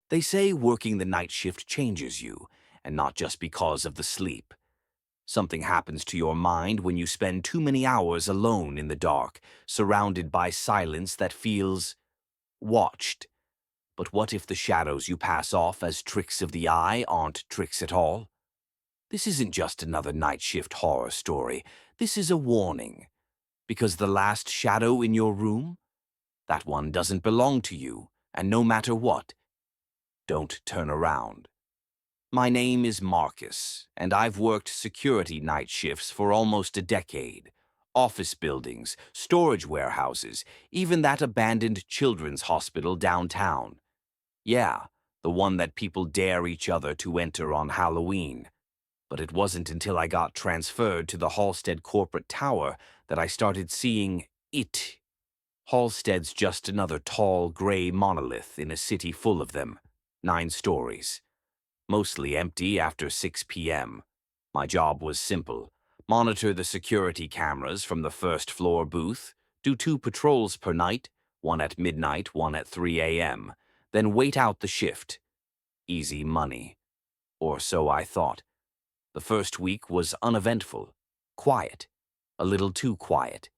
They say working the night shift changes you, and not just because of the sleep. Something happens to your mind when you spend too many hours alone in the dark, surrounded by silence that feels watched. But what if the shadows you pass off as tricks of the eye aren't tricks at all? This isn't just another night shift horror story. This is a warning. Because the last shadow in your room, that one doesn't belong to you, and no matter what, don't turn around. My name is Marcus, and I've worked security night shifts for almost a decade. Office buildings, storage warehouses, even that abandoned children's hospital downtown. Yeah, the one that people dare each other to enter on Halloween. But it wasn't until I got transferred to the Halstead corporate tower that I started seeing it. Halstead's just another tall, gray monolith in a city full of them. 9 stories. Mostly empty after 6 p.m. My job was simple. Monitor the security cameras from the first floor booth, do 2 patrols per night, one at midnight, one at 3 a.m., then wait out the shift. Easy money. Or so I thought. The first week was uneventful. Quiet. A little too quiet.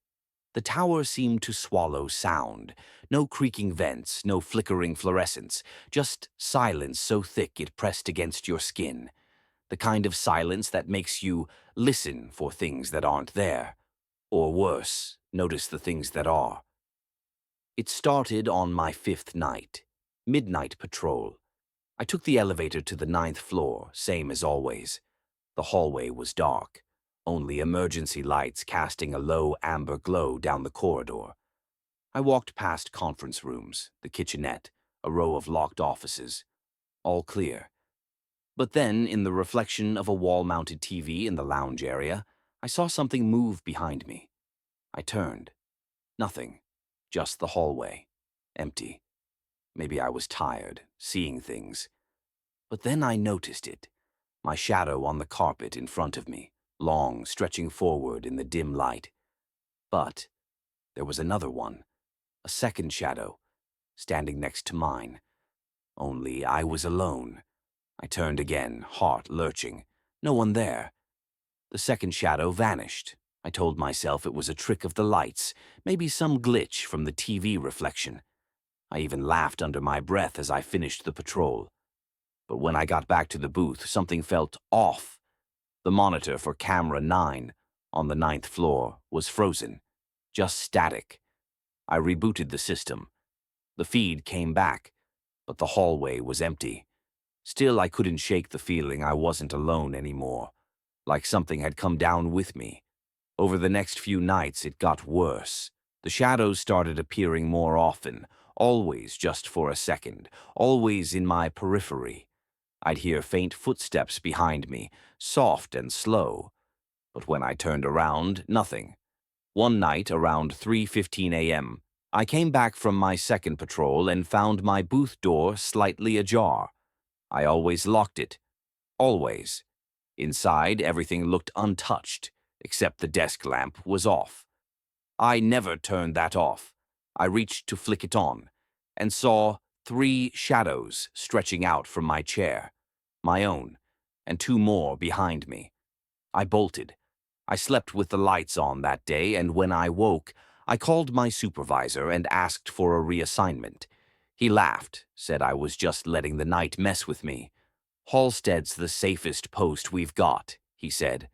The tower seemed to swallow sound. No creaking vents, no flickering fluorescence, just silence so thick it pressed against your skin. The kind of silence that makes you listen for things that aren't there. Or worse, notice the things that are. It started on my 5th night. Midnight patrol. I took the elevator to the 9th floor, same as always. The hallway was dark. Only emergency lights casting a low amber glow down the corridor. I walked past conference rooms, the kitchenette, a row of locked offices. All clear. But then, in the reflection of a wall-mounted TV in the lounge area, I saw something move behind me. I turned. Nothing. Just the hallway. Empty. Maybe I was tired, seeing things. But then I noticed it. My shadow on the carpet in front of me. Long, stretching forward in the dim light. But there was another one, a second shadow, standing next to mine. Only I was alone. I turned again, heart lurching. No one there. The second shadow vanished. I told myself it was a trick of the lights, maybe some glitch from the TV reflection. I even laughed under my breath as I finished the patrol. But when I got back to the booth, something felt off. The monitor for camera 9, on the 9th floor, was frozen. Just static. I rebooted the system. The feed came back, but the hallway was empty. Still, I couldn't shake the feeling I wasn't alone anymore, like something had come down with me. Over the next few nights, it got worse. The shadows started appearing more often, always just for a second, always in my periphery. I'd hear faint footsteps behind me, soft and slow. But when I turned around, nothing. One night, around 3:15 a.m., I came back from my second patrol and found my booth door slightly ajar. I always locked it. Always. Inside, everything looked untouched, except the desk lamp was off. I never turned that off. I reached to flick it on, and saw 3 shadows stretching out from my chair. My own, and 2 more behind me. I bolted. I slept with the lights on that day, and when I woke, I called my supervisor and asked for a reassignment. He laughed, said I was just letting the night mess with me. Halstead's the safest post we've got, he said.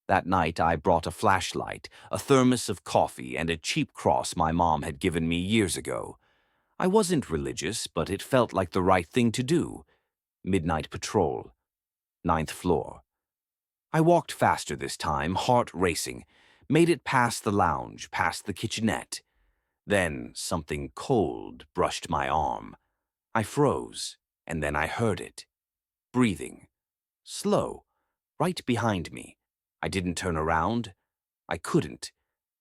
That night I brought a flashlight, a thermos of coffee, and a cheap cross my mom had given me years ago. I wasn't religious, but it felt like the right thing to do. Midnight patrol. 9th floor. I walked faster this time, heart racing, made it past the lounge, past the kitchenette. Then something cold brushed my arm. I froze, and then I heard it. Breathing. Slow. Right behind me. I didn't turn around. I couldn't.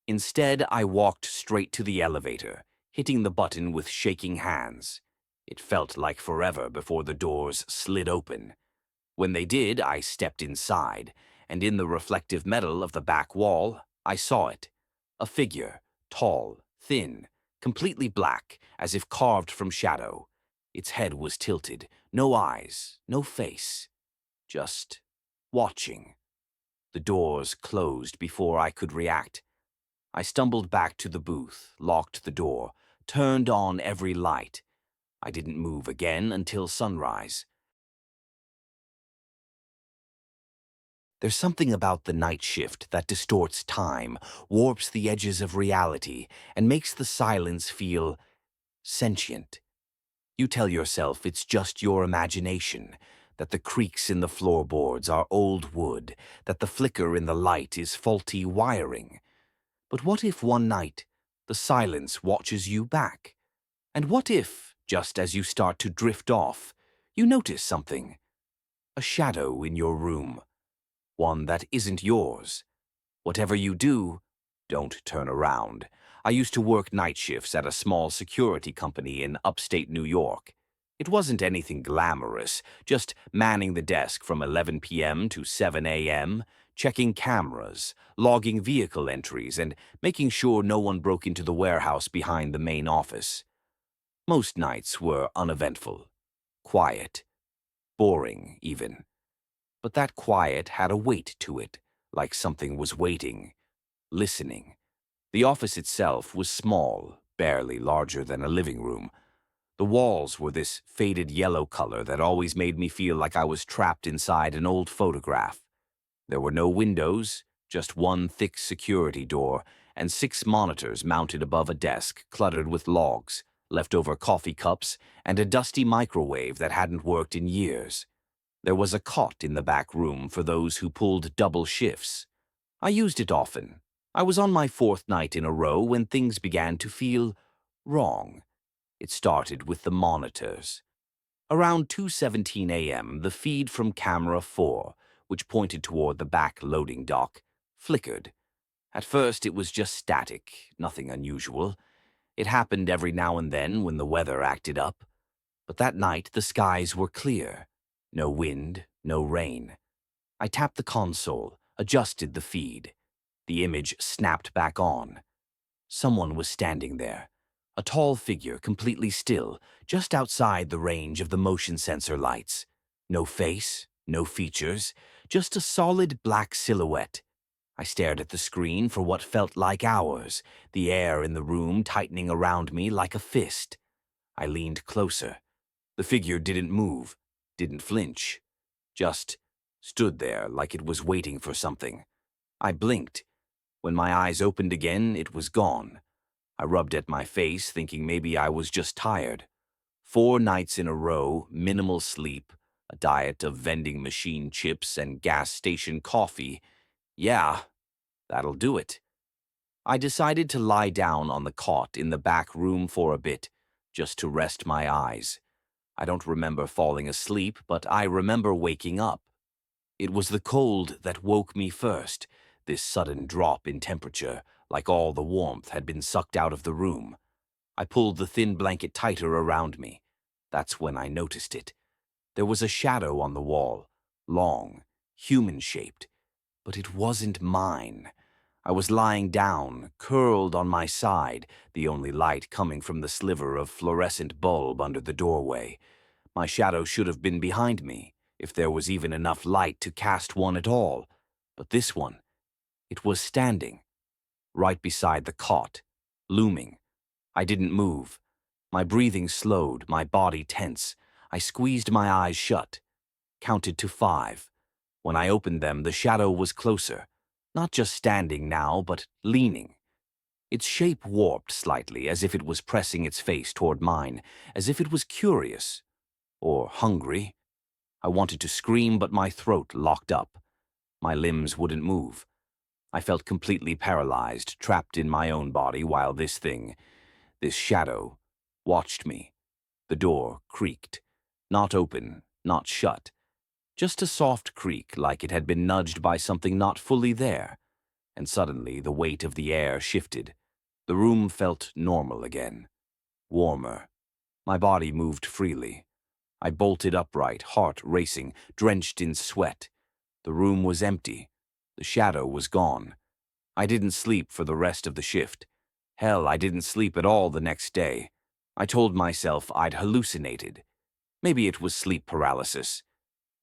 Instead, I walked straight to the elevator, hitting the button with shaking hands. It felt like forever before the doors slid open. When they did, I stepped inside, and in the reflective metal of the back wall, I saw it. A figure, tall, thin, completely black, as if carved from shadow. Its head was tilted, no eyes, no face, just watching. The doors closed before I could react. I stumbled back to the booth, locked the door, turned on every light. I didn't move again until sunrise. There's something about the night shift that distorts time, warps the edges of reality, and makes the silence feel sentient. You tell yourself it's just your imagination, that the creaks in the floorboards are old wood, that the flicker in the light is faulty wiring. But what if one night the silence watches you back? And what if, just as you start to drift off, you notice something? A shadow in your room. One that isn't yours. Whatever you do, don't turn around. I used to work night shifts at a small security company in upstate New York. It wasn't anything glamorous, just manning the desk from 11 p.m. to 7 a.m., checking cameras, logging vehicle entries, and making sure no one broke into the warehouse behind the main office. Most nights were uneventful, quiet, boring even. But that quiet had a weight to it, like something was waiting, listening. The office itself was small, barely larger than a living room. The walls were this faded yellow color that always made me feel like I was trapped inside an old photograph. There were no windows, just one thick security door, and 6 monitors mounted above a desk cluttered with logs, leftover coffee cups, and a dusty microwave that hadn't worked in years. There was a cot in the back room for those who pulled double shifts. I used it often. I was on my 4th night in a row when things began to feel wrong. It started with the monitors. Around 2:17 a.m., the feed from camera 4, which pointed toward the back loading dock, flickered. At first, it was just static, nothing unusual. It happened every now and then when the weather acted up. But that night, the skies were clear. No wind, no rain. I tapped the console, adjusted the feed. The image snapped back on. Someone was standing there. A tall figure, completely still, just outside the range of the motion sensor lights. No face, no features, just a solid black silhouette. I stared at the screen for what felt like hours, the air in the room tightening around me like a fist. I leaned closer. The figure didn't move, didn't flinch, just stood there like it was waiting for something. I blinked. When my eyes opened again, it was gone. I rubbed at my face, thinking maybe I was just tired. 4 nights in a row, minimal sleep, a diet of vending machine chips and gas station coffee. Yeah, that'll do it. I decided to lie down on the cot in the back room for a bit, just to rest my eyes. I don't remember falling asleep, but I remember waking up. It was the cold that woke me first, this sudden drop in temperature, like all the warmth had been sucked out of the room. I pulled the thin blanket tighter around me. That's when I noticed it. There was a shadow on the wall, long, human-shaped, but it wasn't mine. I was lying down, curled on my side, the only light coming from the sliver of fluorescent bulb under the doorway. My shadow should have been behind me, if there was even enough light to cast one at all. But this one, it was standing, right beside the cot, looming. I didn't move. My breathing slowed, my body tense. I squeezed my eyes shut, counted to 5. When I opened them, the shadow was closer, not just standing now, but leaning. Its shape warped slightly, as if it was pressing its face toward mine, as if it was curious, or hungry. I wanted to scream, but my throat locked up. My limbs wouldn't move. I felt completely paralyzed, trapped in my own body, while this thing, this shadow, watched me. The door creaked. Not open, not shut. Just a soft creak, like it had been nudged by something not fully there. And suddenly the weight of the air shifted. The room felt normal again. Warmer. My body moved freely. I bolted upright, heart racing, drenched in sweat. The room was empty. The shadow was gone. I didn't sleep for the rest of the shift. Hell, I didn't sleep at all the next day. I told myself I'd hallucinated, Maybe it was sleep paralysis.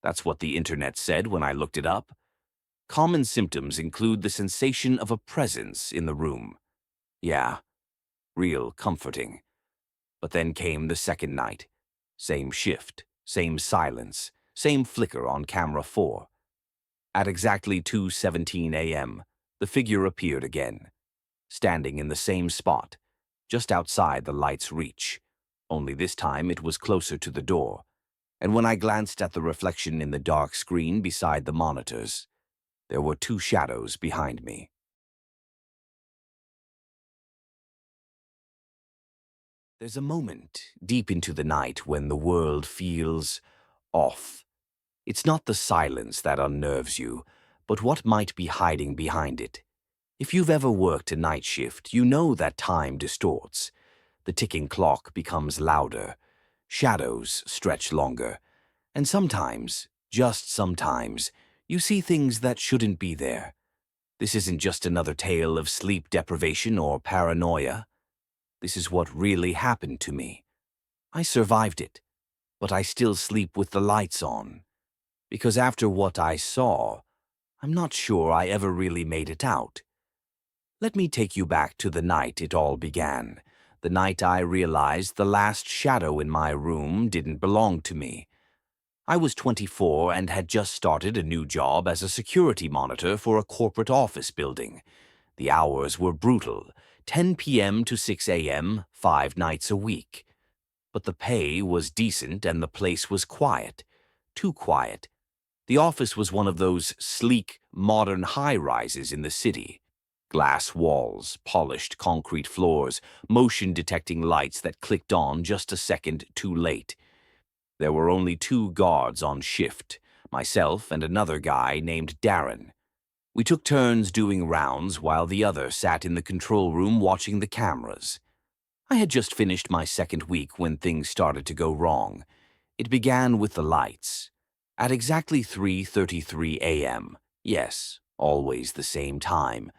That's what the internet said when I looked it up. Common symptoms include the sensation of a presence in the room. Yeah, real comforting. But then came the second night. Same shift, same silence, same flicker on camera 4. At exactly 2:17 a.m., the figure appeared again, standing in the same spot, just outside the light's reach. Only this time it was closer to the door, and when I glanced at the reflection in the dark screen beside the monitors, there were two shadows behind me. There's a moment deep into the night when the world feels off. It's not the silence that unnerves you, but what might be hiding behind it. If you've ever worked a night shift, you know that time distorts. The ticking clock becomes louder, shadows stretch longer, and sometimes, just sometimes, you see things that shouldn't be there. This isn't just another tale of sleep deprivation or paranoia. This is what really happened to me. I survived it, but I still sleep with the lights on. Because after what I saw, I'm not sure I ever really made it out. Let me take you back to the night it all began, the night I realized the last shadow in my room didn't belong to me. I was 24 and had just started a new job as a security monitor for a corporate office building. The hours were brutal, 10 p.m. to 6 a.m., 5 nights a week. But the pay was decent and the place was quiet. Too quiet. The office was one of those sleek, modern high-rises in the city. Glass walls, polished concrete floors, motion-detecting lights that clicked on just a second too late. There were only 2 guards on shift, myself and another guy named Darane. We took turns doing rounds while the other sat in the control room watching the cameras. I had just finished my second week when things started to go wrong. It began with the lights. At exactly 3:33 a.m., yes, always the same time,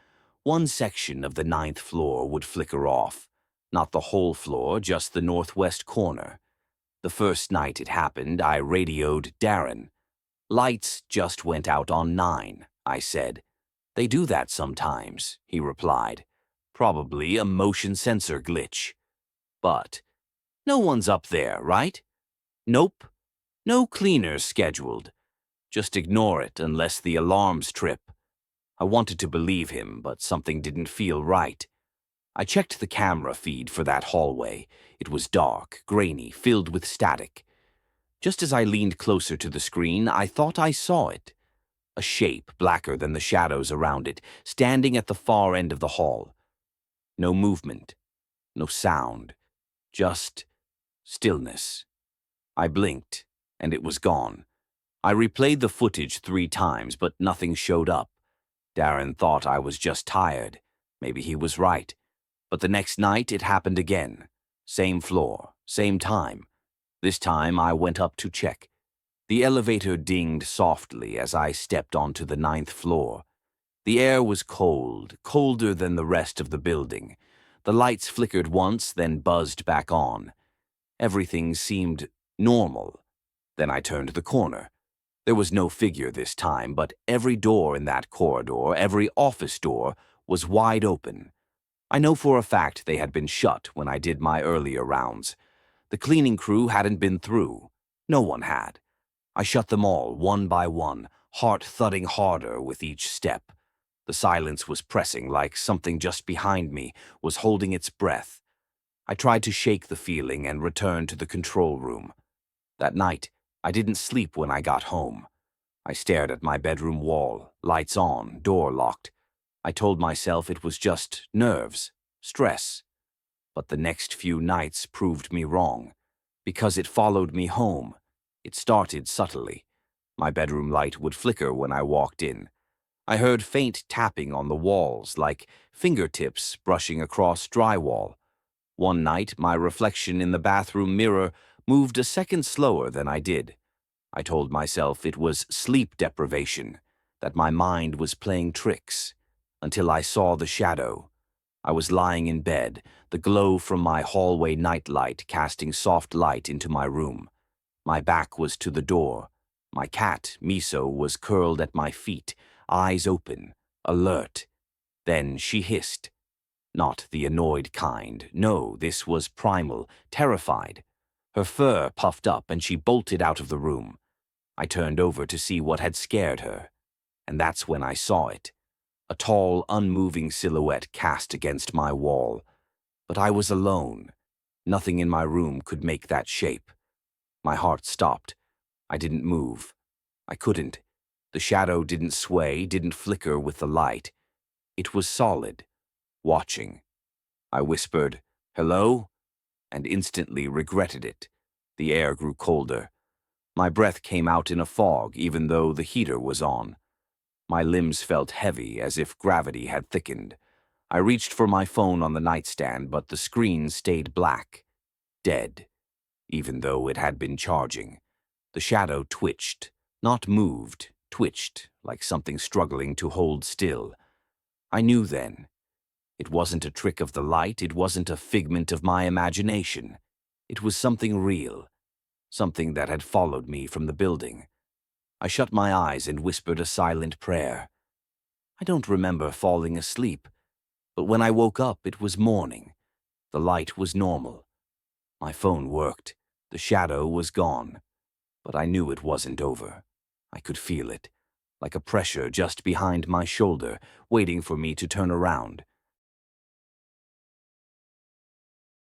one section of the 9th floor would flicker off. Not the whole floor, just the northwest corner. The first night it happened, I radioed Darane. "Lights just went out on 9, I said. "They do that sometimes," he replied. "Probably a motion sensor glitch." But, "No one's up there, right?" "Nope. No cleaners scheduled. Just ignore it unless the alarms trip." I wanted to believe him, but something didn't feel right. I checked the camera feed for that hallway. It was dark, grainy, filled with static. Just as I leaned closer to the screen, I thought I saw it. A shape blacker than the shadows around it, standing at the far end of the hall. No movement, no sound, just stillness. I blinked, and it was gone. I replayed the footage 3 times, but nothing showed up. Darane thought I was just tired. Maybe he was right. But the next night it happened again. Same floor, same time. This time I went up to check. The elevator dinged softly as I stepped onto the 9th floor. The air was cold, colder than the rest of the building. The lights flickered once, then buzzed back on. Everything seemed normal. Then I turned the corner. There was no figure this time, but every door in that corridor, every office door, was wide open. I know for a fact they had been shut when I did my earlier rounds. The cleaning crew hadn't been through. No one had. I shut them all, one by one, heart thudding harder with each step. The silence was pressing, like something just behind me was holding its breath. I tried to shake the feeling and return to the control room. That night, I didn't sleep when I got home. I stared at my bedroom wall, lights on, door locked. I told myself it was just nerves, stress. But the next few nights proved me wrong, because it followed me home. It started subtly. My bedroom light would flicker when I walked in. I heard faint tapping on the walls, like fingertips brushing across drywall. One night, my reflection in the bathroom mirror moved a second slower than I did. I told myself it was sleep deprivation, that my mind was playing tricks, until I saw the shadow. I was lying in bed, the glow from my hallway nightlight casting soft light into my room. My back was to the door. My cat, Miso, was curled at my feet, eyes open, alert. Then she hissed. Not the annoyed kind. No, this was primal, terrified. Her fur puffed up and she bolted out of the room. I turned over to see what had scared her. And that's when I saw it. A tall, unmoving silhouette cast against my wall. But I was alone. Nothing in my room could make that shape. My heart stopped. I didn't move. I couldn't. The shadow didn't sway, didn't flicker with the light. It was solid, watching. I whispered, "Hello?" and instantly regretted it. The air grew colder. My breath came out in a fog, even though the heater was on. My limbs felt heavy, as if gravity had thickened. I reached for my phone on the nightstand, but the screen stayed black, dead, even though it had been charging. The shadow twitched, not moved, twitched, like something struggling to hold still. I knew then. It wasn't a trick of the light, it wasn't a figment of my imagination. It was something real, something that had followed me from the building. I shut my eyes and whispered a silent prayer. I don't remember falling asleep, but when I woke up, it was morning. The light was normal. My phone worked. The shadow was gone. But I knew it wasn't over. I could feel it, like a pressure just behind my shoulder, waiting for me to turn around.